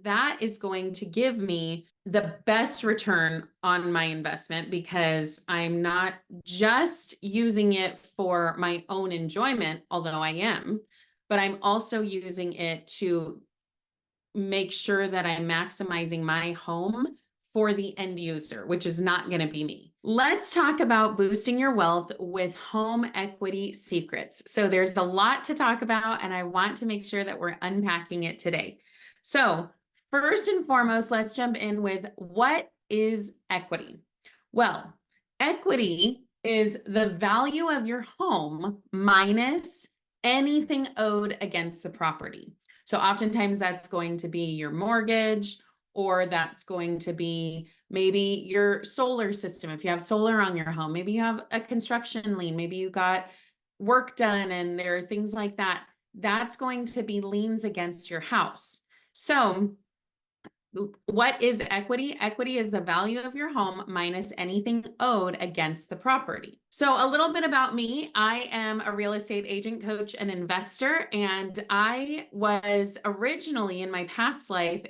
that is going to give me the best return on my investment because I'm not just using it for my own enjoyment, although I am, but I'm also using it to make sure that I'm maximizing my home for the end user, which is not going to be me. Let's talk about boosting your wealth with home equity secrets. So there's a lot to talk about, and I want to make sure that we're unpacking it today. So first and foremost, let's jump in with what is equity? Well, equity is the value of your home minus anything owed against the property. So oftentimes that's going to be your mortgage, or that's going to be maybe your solar system. If you have solar on your home, maybe you have a construction lien, maybe you got work done and there are things like that. That's going to be liens against your house. So what is equity? Equity is the value of your home minus anything owed against the property. So a little bit about me. I am a real estate agent, coach, and investor. And I was originally in my past life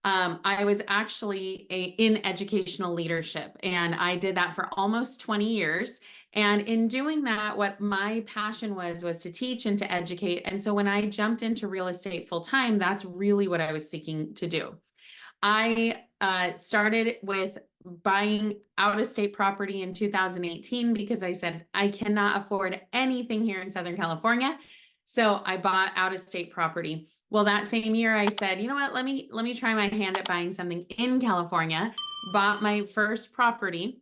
I was actually in educational leadership, and I did that for almost 20 years. And in doing that, what my passion was to teach and to educate. And so when I jumped into real estate full time, that's really what I was seeking to do. I started with buying out-of-state property in 2018 because I said, I cannot afford anything here in Southern California. So I bought out-of-state property. Well, that same year I said, you know what, let me try my hand at buying something in California, bought my first property.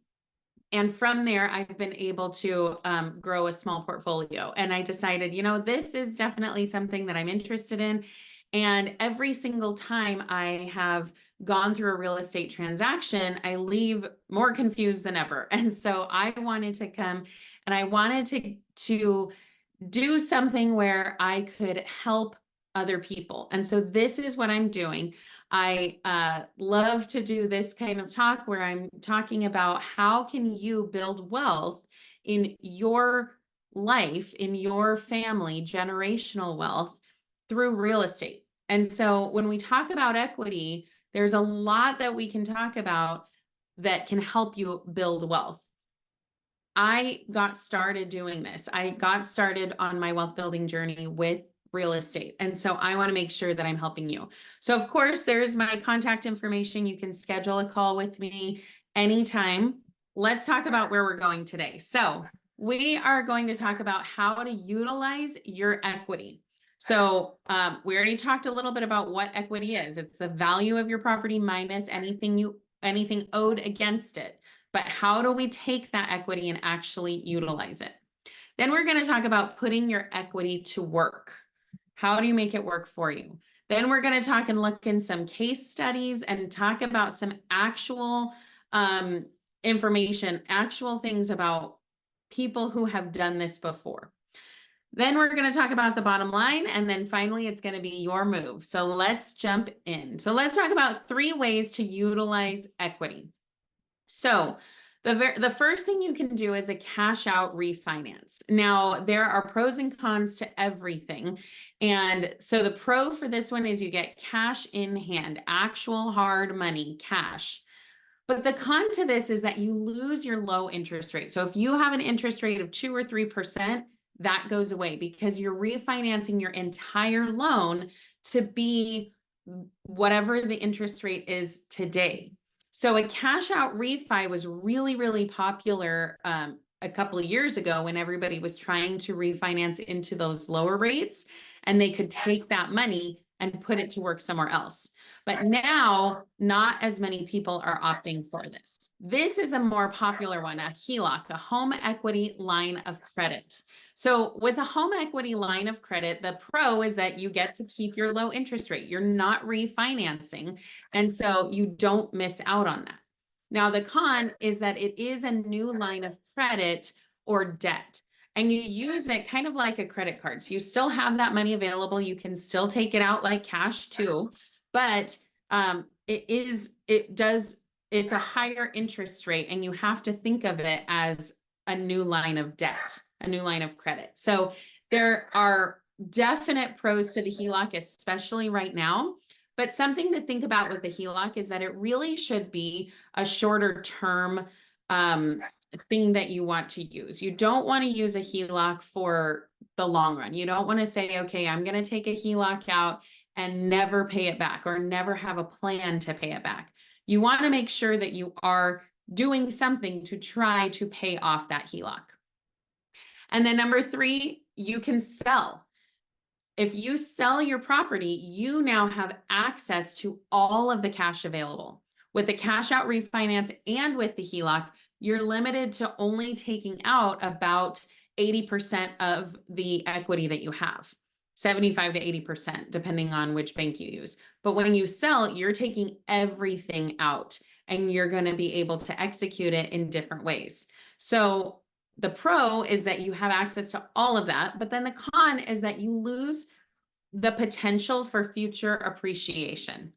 And from there, I've been able to grow a small portfolio. And I decided, you know, this is definitely something that I'm interested in. And every single time I have gone through a real estate transaction, I leave more confused than ever. And so I wanted to come and I wanted to do something where I could help other people. And so this is what I'm doing. I love to do this kind of talk where I'm talking about how can you build wealth in your life, in your family, generational wealth through real estate. And so when we talk about equity, there's a lot that we can talk about that can help you build wealth. I got started doing this. I got started on my wealth building journey with real estate. And so I want to make sure that I'm helping you. So of course, there's my contact information. You can schedule a call with me anytime. Let's talk about where we're going today. So we are going to talk about how to utilize your equity. So we already talked a little bit about what equity is. It's the value of your property minus anything owed against it. But how do we take that equity and actually utilize it? Then we're going to talk about putting your equity to work. How do you make it work for you? Then we're going to talk and look in some case studies and talk about some actual information, actual things about people who have done this before. Then we're going to talk about the bottom line. And then finally, it's going to be your move. So let's jump in. So let's talk about 3 ways to utilize equity. So the first thing you can do is a cash out refinance. Now, there are pros and cons to everything. And so the pro for this one is you get cash in hand, actual hard money, cash. But the con to this is that you lose your low interest rate. So if you have an interest rate of 2 or 3%, that goes away because you're refinancing your entire loan to be whatever the interest rate is today. So a cash out refi was really, really popular a couple of years ago when everybody was trying to refinance into those lower rates, and they could take that money and put it to work somewhere else. But now, not as many people are opting for this. This is a more popular one, a HELOC, a home equity line of credit. So with a home equity line of credit, the pro is that you get to keep your low interest rate. You're not refinancing, and so you don't miss out on that. Now, the con is that it is a new line of credit or debt, and you use it kind of like a credit card. So you still have that money available. You can still take it out like cash too, but it's a higher interest rate, and you have to think of it as a new line of debt, a new line of credit. So there are definite pros to the HELOC, especially right now. But something to think about with the HELOC is that it really should be a shorter term thing that you want to use. You don't want to use a HELOC for the long run. You don't want to say, okay, I'm going to take a HELOC out and never pay it back or never have a plan to pay it back. You want to make sure that you are doing something to try to pay off that HELOC. And then number 3, you can sell. If you sell your property, you now have access to all of the cash available. With the cash out refinance and with the HELOC, you're limited to only taking out about 80% of the equity that you have, 75 to 80%, depending on which bank you use. But when you sell, you're taking everything out and you're going to be able to execute it in different ways. So the pro is that you have access to all of that, but then the con is that you lose the potential for future appreciation.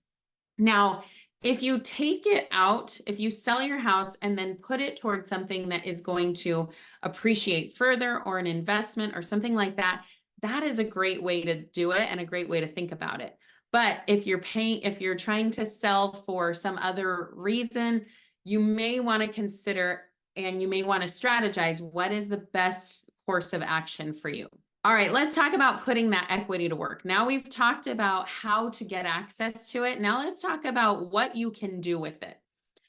Now, if you take it out, if you sell your house and then put it towards something that is going to appreciate further or an investment or something like that, that is a great way to do it and a great way to think about it. But if you're trying to sell for some other reason, you may want to consider and you may want to strategize what is the best course of action for you. All right, let's talk about putting that equity to work. Now we've talked about how to get access to it. Now let's talk about what you can do with it.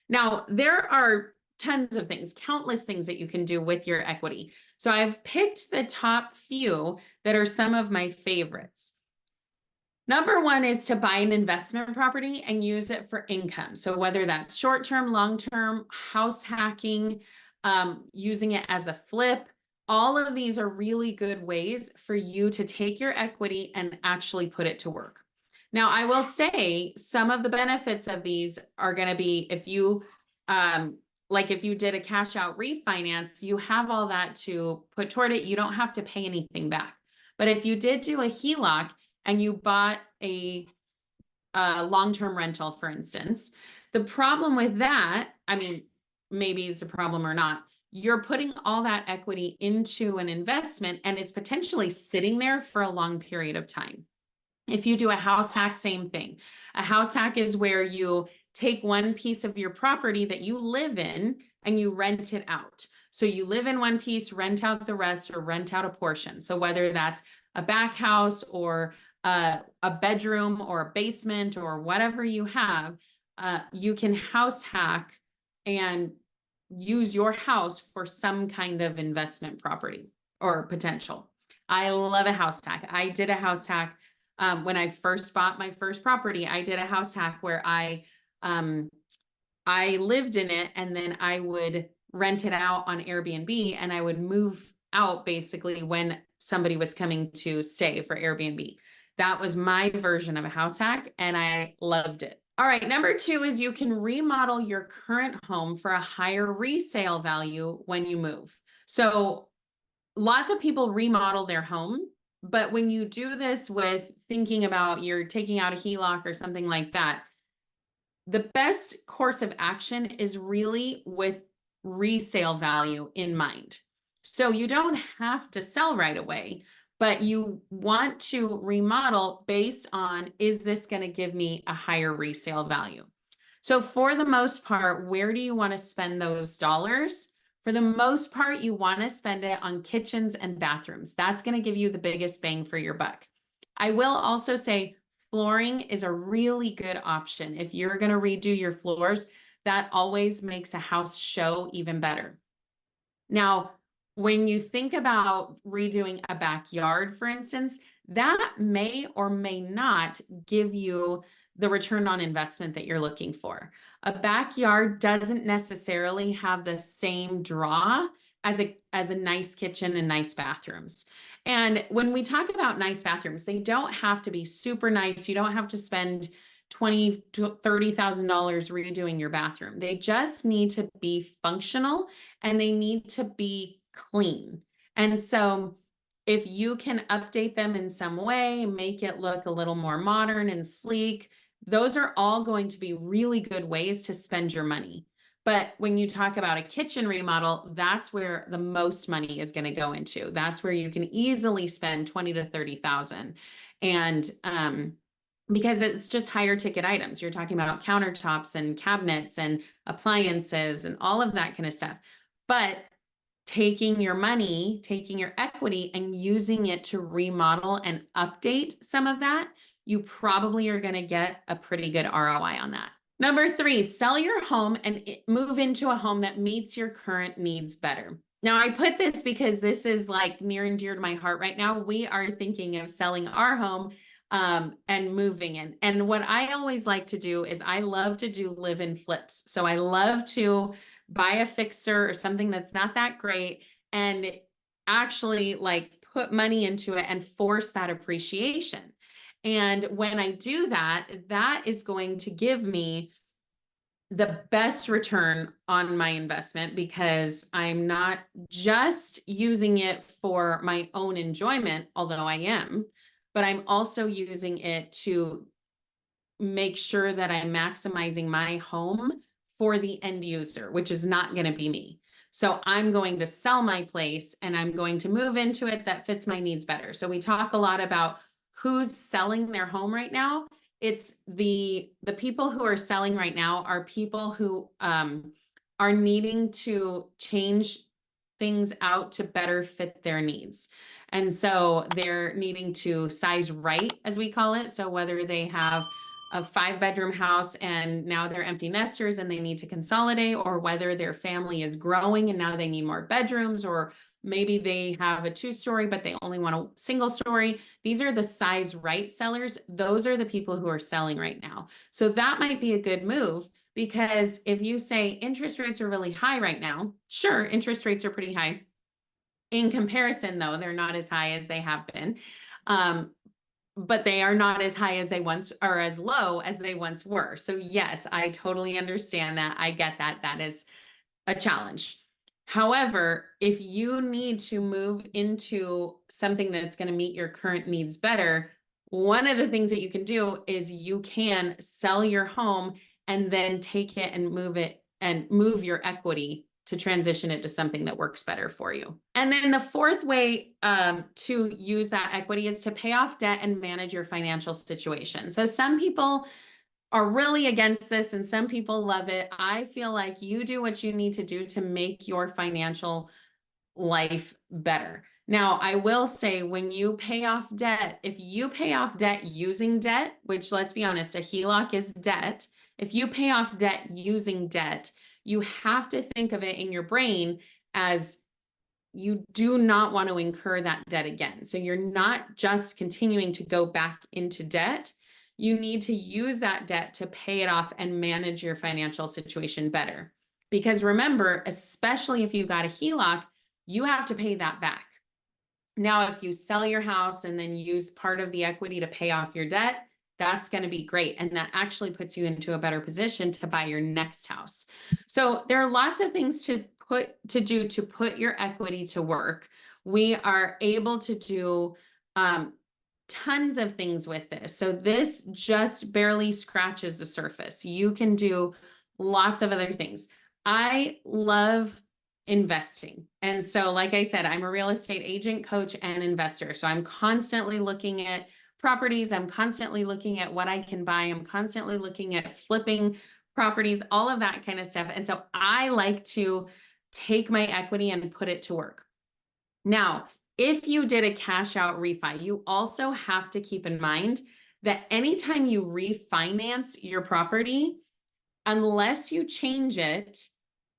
Now, there are tons of things, countless things that you can do with your equity. So I've picked the top few that are some of my favorites. Number 1 is to buy an investment property and use it for income. So whether that's short-term, long-term, house hacking, using it as a flip, all of these are really good ways for you to take your equity and actually put it to work. Now, I will say some of the benefits of these are going to be if you, like if you did a cash out refinance, you have all that to put toward it. You don't have to pay anything back. But if you did do a HELOC and you bought a long-term rental, for instance, the problem with that, I mean, maybe it's a problem or not, you're putting all that equity into an investment and it's potentially sitting there for a long period of time. If you do a house hack, same thing. A house hack is where you take one piece of your property that you live in and you rent it out. So you live in one piece, rent out the rest, or rent out a portion. So whether that's a back house or a bedroom or a basement or whatever you have, you can house hack and use your house for some kind of investment property or potential. I love a house hack. I did a house hack when I first bought my first property. I did a house hack where I lived in it and then I would rent it out on Airbnb and I would move out basically when somebody was coming to stay for Airbnb. That was my version of a house hack and I loved it. All right, number 2 is you can remodel your current home for a higher resale value when you move. So lots of people remodel their home, but when you do this with thinking about you're taking out a HELOC or something like that, the best course of action is really with resale value in mind. So you don't have to sell right away, but you want to remodel based on, is this going to give me a higher resale value? So for the most part, where do you want to spend those dollars? For the most part, you want to spend it on kitchens and bathrooms. That's going to give you the biggest bang for your buck. I will also say flooring is a really good option. If you're going to redo your floors, that always makes a house show even better. Now, when you think about redoing a backyard, for instance, that may or may not give you the return on investment that you're looking for. A backyard doesn't necessarily have the same draw as a nice kitchen and nice bathrooms. And when we talk about nice bathrooms, they don't have to be super nice. You don't have to spend $20,000 to $30,000 redoing your bathroom. They just need to be functional and they need to be clean. And so if you can update them in some way, make it look a little more modern and sleek, those are all going to be really good ways to spend your money. But when you talk about a kitchen remodel, that's where the most money is going to go into. That's where you can easily spend 20 to 30,000. And because it's just higher ticket items. You're talking about countertops and cabinets and appliances and all of that kind of stuff. But taking your money, taking your equity and using it to remodel and update some of that, you probably are going to get a pretty good ROI on that. Number 3, sell your home and move into a home that meets your current needs better. Now, I put this because this is like near and dear to my heart right now. We are thinking of selling our home and moving in. And what I always like to do is I love to do live-in flips. So I love to buy a fixer or something that's not that great and actually like put money into it and force that appreciation. And when I do that, that is going to give me the best return on my investment because I'm not just using it for my own enjoyment, although I am, but I'm also using it to make sure that I'm maximizing my home for the end user, which is not going to be me. So I'm going to sell my place and I'm going to move into it that fits my needs better. So we talk a lot about who's selling their home right now. It's the people who are selling right now are people who are needing to change things out to better fit their needs. And so they're needing to size right, as we call it. So whether they have a 5-bedroom house and now they're empty nesters and they need to consolidate, or whether their family is growing and now they need more bedrooms, or maybe they have a 2-story, but they only want a single story. These are the size right sellers. Those are the people who are selling right now. So that might be a good move because if you say interest rates are really high right now, sure, interest rates are pretty high. In comparison, though, they're not as high as they have been. But they are not as high as they once, or as low as they once were. So yes, I totally understand that. I get that. That is a challenge. However, if you need to move into something that's going to meet your current needs better, one of the things that you can do is you can sell your home and then take it and move your equity to transition it to something that works better for you. And then the 4th way to use that equity is to pay off debt and manage your financial situation. So some people are really against this and some people love it. I feel like you do what you need to do to make your financial life better. Now, I will say when you pay off debt, if you pay off debt using debt, which let's be honest, a HELOC is debt. If you pay off debt using debt, you have to think of it in your brain as you do not want to incur that debt again. So you're not just continuing to go back into debt. You need to use that debt to pay it off and manage your financial situation better. Because remember, especially if you got a HELOC, you have to pay that back. Now, if you sell your house and then use part of the equity to pay off your debt, that's going to be great. And that actually puts you into a better position to buy your next house. So there are lots of things to do to put your equity to work. We are able to do tons of things with this. So this just barely scratches the surface. You can do lots of other things. I love investing. And so, like I said, I'm a real estate agent, coach, and investor. So I'm constantly looking at properties. I'm constantly looking at what I can buy. I'm constantly looking at flipping properties, all of that kind of stuff. And so I like to take my equity and put it to work. Now, if you did a cash out refi, you also have to keep in mind that anytime you refinance your property, unless you change it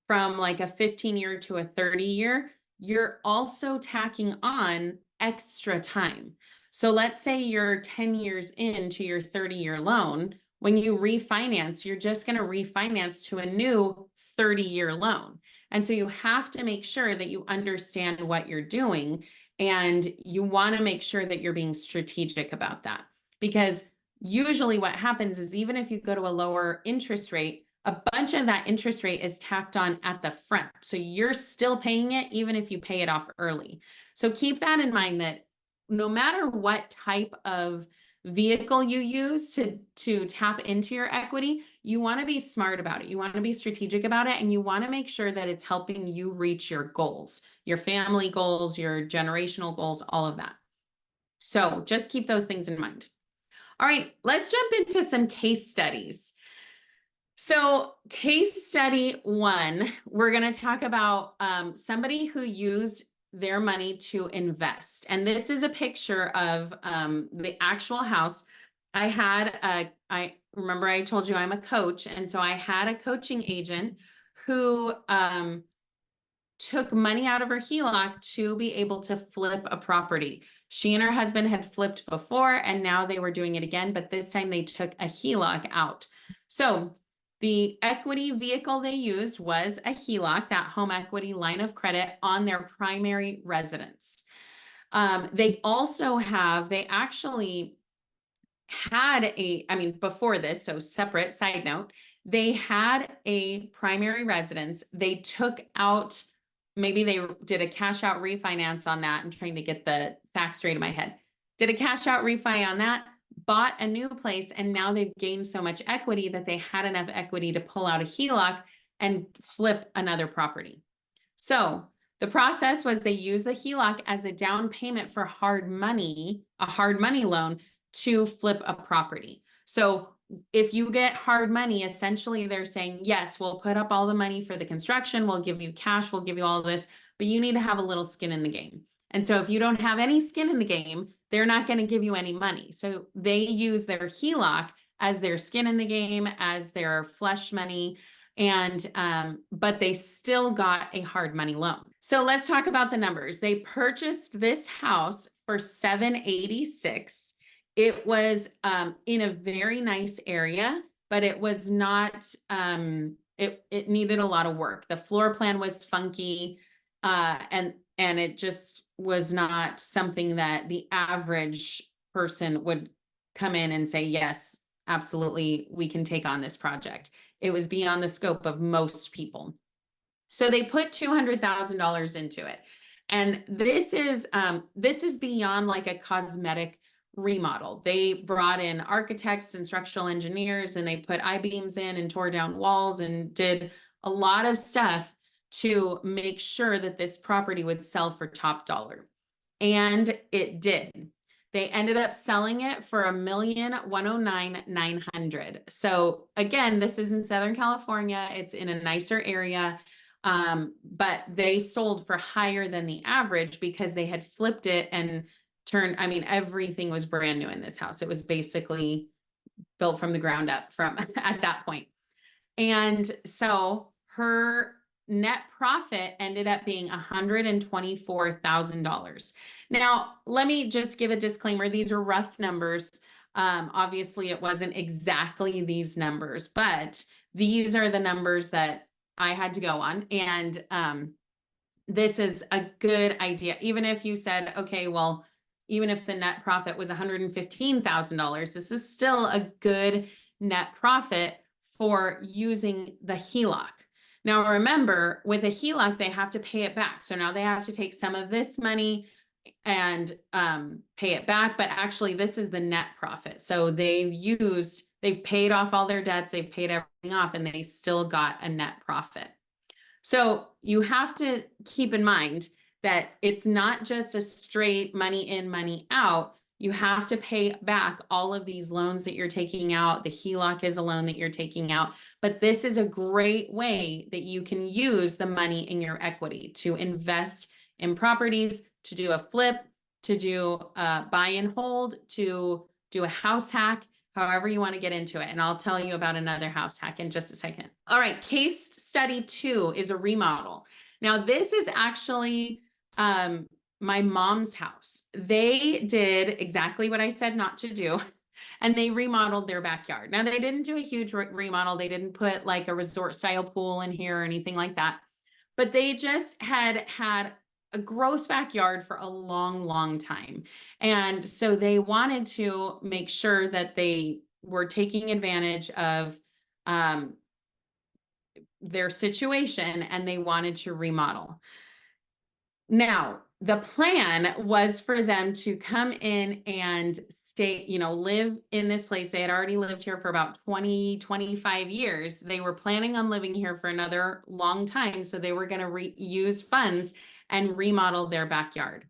from like a 15-year to a 30-year, you're also tacking on extra time. So let's say you're 10 years into your 30-year loan. When you refinance, you're just going to refinance to a new 30-year loan. And so you have to make sure that you understand what you're doing, and you want to make sure that you're being strategic about that. Because usually what happens is even if you go to a lower interest rate, a bunch of that interest rate is tacked on at the front. So you're still paying it even if you pay it off early. So keep that in mind, that no matter what type of vehicle you use to tap into your equity, you want to be smart about it. You want to be strategic about it, and you want to make sure that it's helping you reach your goals, your family goals, your generational goals, all of that. So just keep those things in mind. All right, let's jump into some case studies. So case study 1, we're going to talk about somebody who used their money to invest. And this is a picture of the actual house. I remember I told you I'm a coach. And so I had a coaching agent who took money out of her HELOC to be able to flip a property. She and her husband had flipped before, and now they were doing it again, but this time they took a HELOC out. So the equity vehicle they used was a HELOC, that home equity line of credit, on their primary residence. They actually had before this, so separate side note, they had a primary residence. They took out, maybe they did a cash out refinance on that. I'm trying to get the facts straight in my head. Did a cash out refi on that, bought a new place, and now they've gained so much equity that they had enough equity to pull out a HELOC and flip another property. So the process was they used the HELOC as a down payment for a hard money loan to flip a property. So if you get hard money, essentially they're saying, yes, we'll put up all the money for the construction, we'll give you cash, we'll give you all of this, but you need to have a little skin in the game. And so if you don't have any skin in the game, they're not going to give you any money. So they use their HELOC as their skin in the game, as their flesh money, and but they still got a hard money loan. So let's talk about the numbers. They purchased this house for $786,000. It was in a very nice area, but it was not, it needed a lot of work. The floor plan was funky, and it just was not something that the average person would come in and say, yes, absolutely, we can take on this project. It was beyond the scope of most people. So they put $200,000 into it. And this is beyond like a cosmetic remodel. They brought in architects and structural engineers, and they put I-beams in and tore down walls and did a lot of stuff to make sure that this property would sell for top dollar. And it did. They ended up selling it for $1,109,900. So again, this is in Southern California. It's in a nicer area. But they sold for higher than the average because they had flipped it and turned, everything was brand new in this house. It was basically built from the ground up at that point. And so her net profit ended up being $124,000. Now, let me just give a disclaimer. These are rough numbers. Obviously, it wasn't exactly these numbers, but these are the numbers that I had to go on. And this is a good idea. Even if you said, okay, well, even if the net profit was $115,000, this is still a good net profit for using the HELOC. Now, remember, with a HELOC, they have to pay it back. So now they have to take some of this money and pay it back. But actually, this is the net profit. So they've paid off all their debts, they've paid everything off, and they still got a net profit. So you have to keep in mind that it's not just a straight money in, money out. You have to pay back all of these loans that you're taking out. The HELOC is a loan that you're taking out, but this is a great way that you can use the money in your equity to invest in properties, to do a flip, to do a buy and hold, to do a house hack, however you want to get into it. And I'll tell you about another house hack in just a second. All right, case study 2 is a remodel. Now, this is actually my mom's house. They did exactly what I said not to do, and they remodeled their backyard. Now, they didn't do a huge remodel. They didn't put like a resort style pool in here or anything like that, but they just had a gross backyard for a long, long time. And so they wanted to make sure that they were taking advantage of their situation, and they wanted to remodel. Now, the plan was for them to come in and stay, live in this place. They had already lived here for about 20, 25 years. They were planning on living here for another long time. So they were going to use funds and remodel their backyard.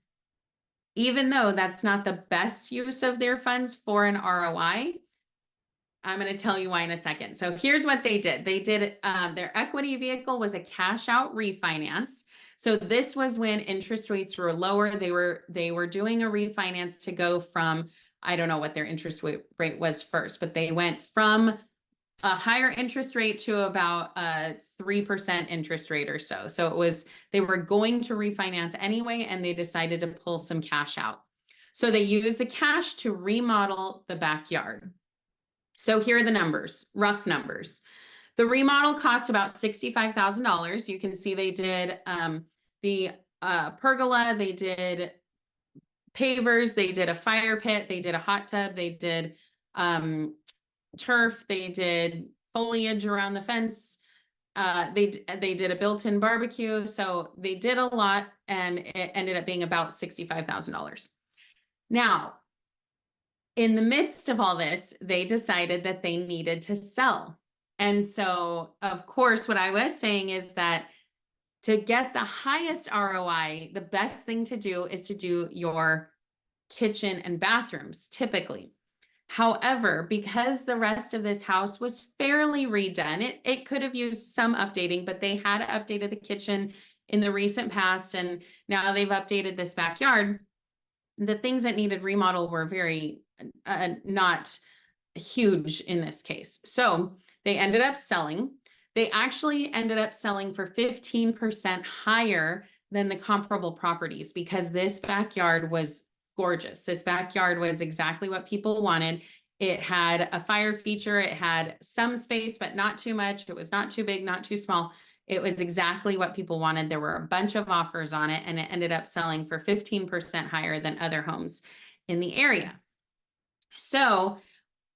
even though that's not the best use of their funds for an ROI. I'm going to tell you why in a second. So here's what they did. They did, their equity vehicle was a cash out refinance. So this was when interest rates were lower. They were doing a refinance to go from, I don't know what their interest rate was first, but they went from a higher interest rate to about a 3% interest rate or so. So it was, they were going to refinance anyway, and they decided to pull some cash out. So they used the cash to remodel the backyard. So here are the numbers, rough numbers. The remodel cost about $65,000. You can see they did the pergola, they did pavers, they did a fire pit, they did a hot tub, they did turf, they did foliage around the fence. They did a built-in barbecue. So they did a lot, and it ended up being about $65,000. Now, in the midst of all this, they decided that they needed to sell. And so, of course, what I was saying is that to get the highest ROI, the best thing to do is to do your kitchen and bathrooms, typically. However, because the rest of this house was fairly redone, it could have used some updating, but they had updated the kitchen in the recent past, and now they've updated this backyard. The things that needed remodel were very not huge in this case. So they ended up selling. They actually ended up selling for 15% higher than the comparable properties, because this backyard was gorgeous. This backyard was exactly what people wanted. It had a fire feature. It had some space, but not too much. It was not too big, not too small. It was exactly what people wanted. There were a bunch of offers on it, and it ended up selling for 15% higher than other homes in the area. So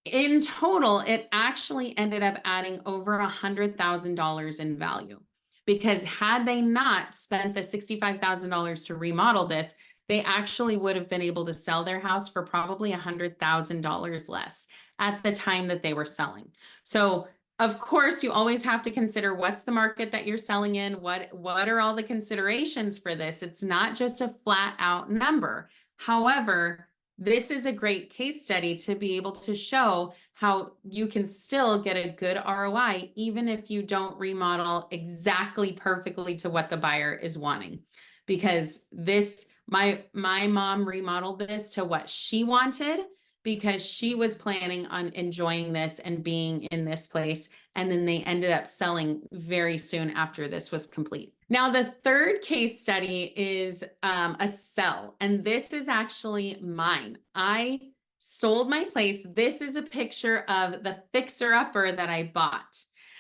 in total, it actually ended up adding over $100,000 in value, because had they not spent the $65,000 to remodel this, they actually would have been able to sell their house for probably $100,000 less at the time that they were selling. So of course, you always have to consider what's the market that you're selling in, what are all the considerations for this. It's not just a flat out number. However, this is a great case study to be able to show how you can still get a good ROI, even if you don't remodel exactly perfectly to what the buyer is wanting. Because this, my mom remodeled this to what she wanted, because she was planning on enjoying this and being in this place. And then they ended up selling very soon after this was complete. Now, the third case study is a sell, and this is actually mine. I sold my place. This is a picture of the fixer-upper that I bought.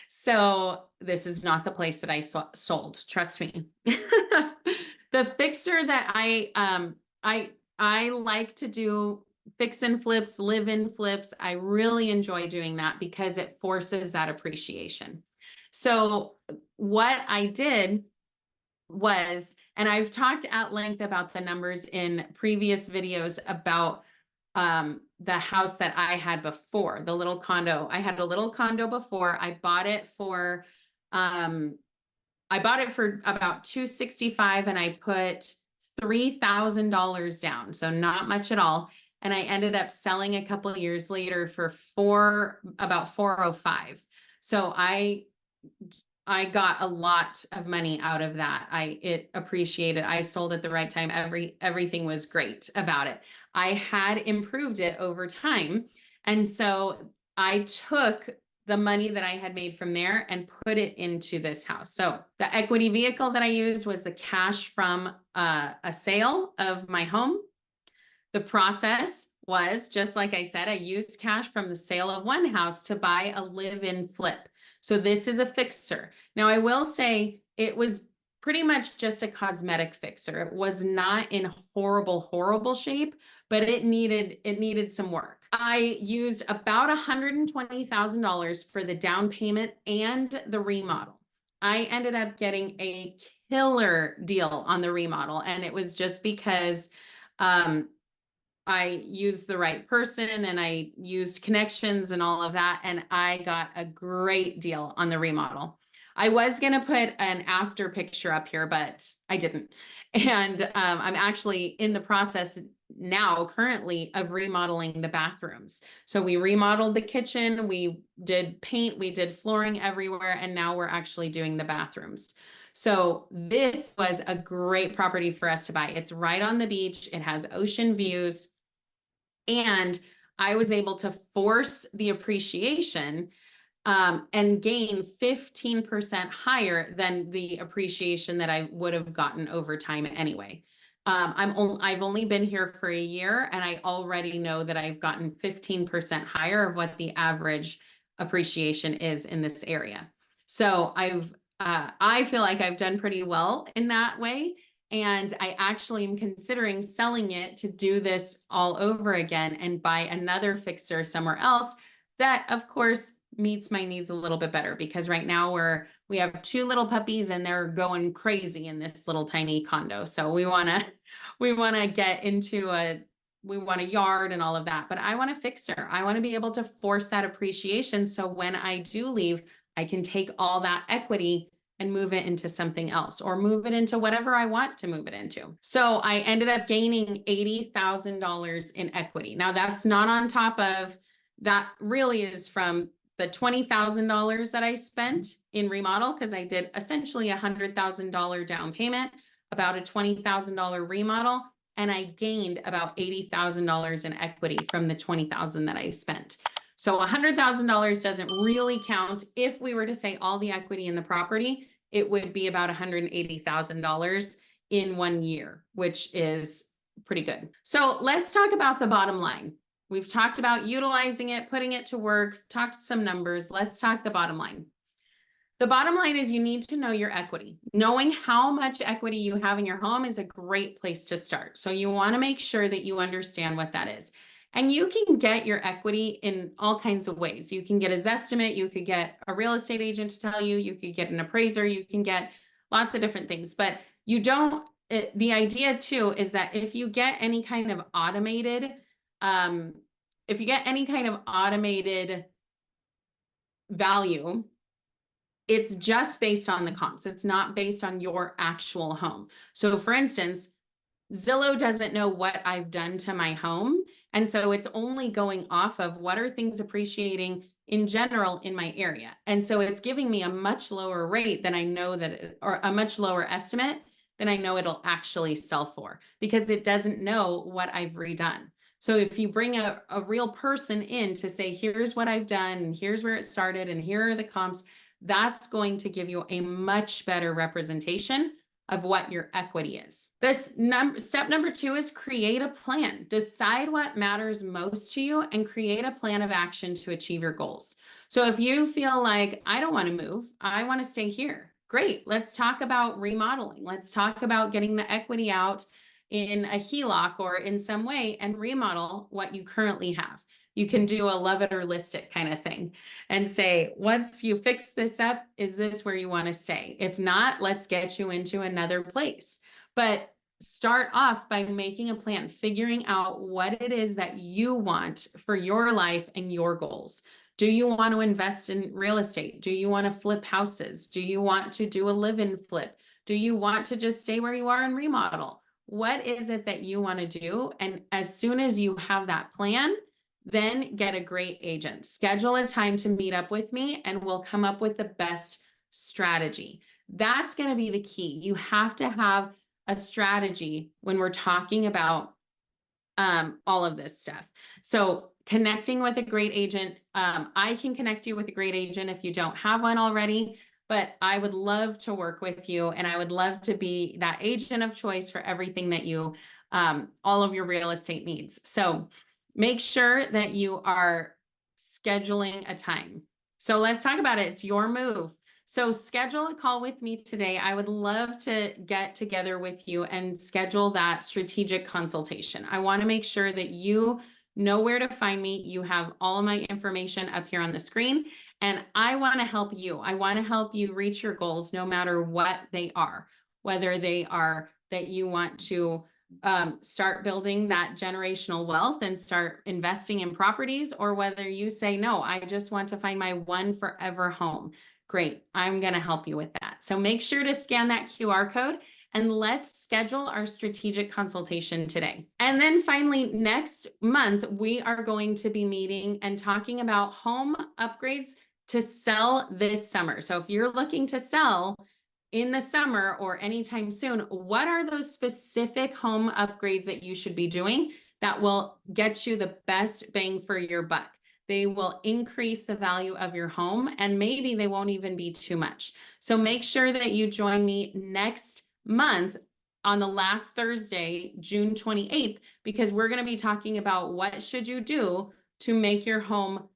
So this is not the place that I sold, trust me. The fixer that I like to do fix and flips, live in flips. I really enjoy doing that because it forces that appreciation. So what I did was, and I've talked at length about the numbers in previous videos about the house that I had before, the little condo. I had a little condo before. I bought it for about $265, and I put $3,000 down. So not much at all. And I ended up selling a couple of years later for about $405. So I got a lot of money out of that. It appreciated. I sold at the right time. Everything was great about it. I had improved it over time. And so I took the money that I had made from there and put it into this house. So the equity vehicle that I used was the cash from a sale of my home. The process was, just like I said, I used cash from the sale of one house to buy a live-in flip. So this is a fixer. Now, I will say it was pretty much just a cosmetic fixer. It was not in horrible, horrible shape, but it needed some work. I used about $120,000 for the down payment and the remodel. I ended up getting a killer deal on the remodel, and it was just because I used the right person and I used connections and all of that, and I got a great deal on the remodel. I was going to put an after picture up here, but I didn't. And I'm actually in the process now currently of remodeling the bathrooms. So we remodeled the kitchen, we did paint, we did flooring everywhere, and now we're actually doing the bathrooms. So this was a great property for us to buy. It's right on the beach. It has ocean views, and I was able to force the appreciation and gain 15% higher than the appreciation that I would have gotten over time anyway. I've only been here for a year, and I already know that I've gotten 15% higher of what the average appreciation is in this area. So I feel like I've done pretty well in that way. And I actually am considering selling it to do this all over again and buy another fixer somewhere else that, of course, meets my needs a little bit better, because right now we have 2 little puppies and they're going crazy in this little tiny condo. So we want to get into we want a yard and all of that, but I want a fixer. I want to be able to force that appreciation. So when I do leave, I can take all that equity and move it into something else, or move it into whatever I want to move it into. So I ended up gaining $80,000 in equity. Now that's not on top of, that really is from the $20,000 that I spent in remodel, because I did essentially $100,000 down payment, about a $20,000 remodel, and I gained about $80,000 in equity from the $20,000 that I spent. So $100,000 doesn't really count. If we were to say all the equity in the property, it would be about $180,000 in 1 year, which is pretty good. So let's talk about the bottom line. We've talked about utilizing it, putting it to work, talked some numbers. Let's talk the bottom line. The bottom line is you need to know your equity. Knowing how much equity you have in your home is a great place to start. So you want to make sure that you understand what that is. And you can get your equity in all kinds of ways. You can get a Zestimate, you could get a real estate agent to tell you, you could get an appraiser, you can get lots of different things, but you don't, the idea too is that if you get any kind of automated value, it's just based on the comps. It's not based on your actual home. So for instance, Zillow doesn't know what I've done to my home. And so it's only going off of what are things appreciating in general in my area. And so it's giving me a much lower rate than I know that, or a much lower estimate than I know it'll actually sell for, because it doesn't know what I've redone. So if you bring a real person in to say, here's what I've done, and here's where it started, and here are the comps, that's going to give you a much better representation of what your equity is. Step number 2 is create a plan. Decide what matters most to you and create a plan of action to achieve your goals. So if you feel like, I don't want to move, I want to stay here, great. Let's talk about remodeling. Let's talk about getting the equity out in a HELOC or in some way and remodel what you currently have. You can do a love it or list it kind of thing and say, once you fix this up, is this where you want to stay? If not, let's get you into another place. But start off by making a plan, figuring out what it is that you want for your life and your goals. Do you want to invest in real estate? Do you want to flip houses? Do you want to do a live-in flip? Do you want to just stay where you are and remodel? What is it that you want to do? And as soon as you have that plan, then get a great agent. Schedule a time to meet up with me and we'll come up with the best strategy. That's going to be the key. You have to have a strategy when we're talking about all of this stuff. So connecting with a great agent, I can connect you with a great agent if you don't have one already, but I would love to work with you and I would love to be that agent of choice for everything that you, all of your real estate needs. So make sure that you are scheduling a time. So let's talk about it. It's your move. So schedule a call with me today. I would love to get together with you and schedule that strategic consultation. I want to make sure that you know where to find me. You have all of my information up here on the screen, and I want to help you. I want to help you reach your goals no matter what they are, whether they are that you want to start building that generational wealth and start investing in properties, or whether you say, no, I just want to find my one forever home. Great. I'm going to help you with that. So make sure to scan that QR code and let's schedule our strategic consultation today. And then finally, next month, we are going to be meeting and talking about home upgrades to sell this summer. So if you're looking to sell in the summer or anytime soon, what are those specific home upgrades that you should be doing that will get you the best bang for your buck? They will increase the value of your home, and maybe they won't even be too much. So make sure that you join me next month on the last Thursday, June 28th, because we're going to be talking about what should you do to make your home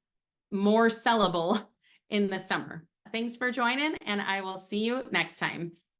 more sellable in the summer. Thanks for joining, and I will see you next time.